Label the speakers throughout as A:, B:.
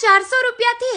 A: 400 રૂપિયાથી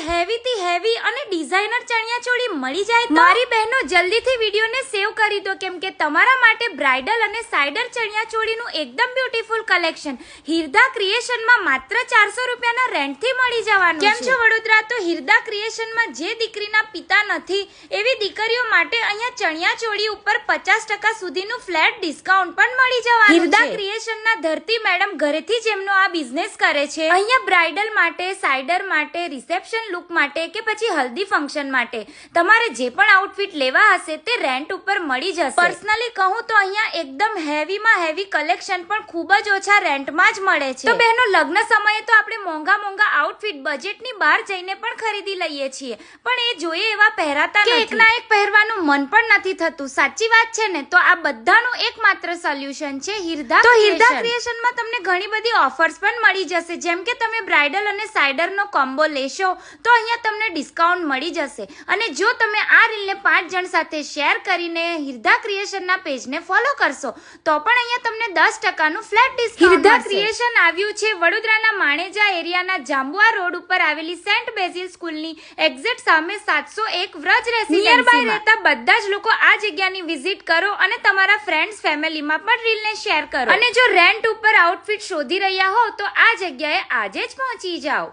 A: હેવી અને ડિઝાઇનર ચણિયાચોળી મળી જાય તો મારી બહેનો જલ્દીથી વિડીયોને સેવ કરી દો, કેમ કે તમારા માટે બ્રાઇડલ અને સાઇડર ચણિયાચોળીનું એકદમ બ્યુટીફુલ કલેક્શન હિરદા ક્રિએશનમાં માત્ર 400 રૂપિયાના રેન્ટથી મળી જવાનું છે. કેમ છો વડોદરા? તો હિરદા ક્રિએશનમાં જે દીકરીના પિતા નથી એવી દીકરીઓ માટે અહીંયા ચણિયાચોળી ઉપર 50% સુધીનું ફ્લેટ ડિસ્કાઉન્ટ પણ મળી જવાનું છે. હિરદા ક્રિએશનના ધરતી મેડમ ઘરેથી જ એમનો આ બિઝનેસ કરે છે. અહીંયા બ્રાઇડલ માટે, સાઇડર માટે, રિસેપ્શન લુક માટે કે પછી હલ્દી ફંક્શન માટે તમારે જે પણ આઉટફિટ લેવા હશે તે રેન્ટ ઉપર મળી જશે. પર્સનલી કહું તો અહીંયા એકદમ હેવીમાં હેવી કલેક્શન પણ ખૂબ જ ઓછા રેન્ટમાં જ મળે છે. તો બહેનો, લગ્ન સમયે તો આપણે મોંઘા આઉટફિટ બજેટની બહાર જઈને પણ ખરીદી લઈએ છીએ, પણ એ જોઈએ એવા પહેરાતા નથી, એકના એક પહેરવાનું મન પણ નથી થતું. સાચી વાત છે ને? તો આ બધાનું એકમાત્ર સોલ્યુશન છે હિરદા. તો હિરદા ક્રિએશનમાં તમને ઘણી બધી ઓફર્સ પણ મળી જશે. જેમ કે તમે બ્રાઇડલ અને સાઇડરનો કોમ્બો લેશો તો અહીંયા તમને ડિસ્કાઉન્ટ મળી જશે. અને જો તમે આ રીલને 5 જણ સાથે શેર કરીને હિરદા ક્રિએશનના પેજને ફોલો કરશો તો પણ અહીંયા તમને 10%નું ફ્લેટ ડિસ્કાઉન્ટ. હિરદા ક્રિએશન આવ્યું છે વડોદરાના માણેજા એરિયાના જાંબુઆ રોડ ઉપર આવેલી સેન્ટ બેઝિલ સ્કૂલની એક્ઝેક્ટ સામે 701 વ્રજ રેસિડેન્સીમાં. નિયરબાય રહેતા બધા જ લોકો આ જગ્યાની વિઝિટ કરો અને તમારા ફ્રેન્ડ્સ ફેમિલીમાં પણ રીલને શેર કરો. અને જો રેન્ટ ઉપર આઉટફિટ શોધી રહ્યા હો તો આ જગ્યાએ આજે જ પહોંચી જાઓ.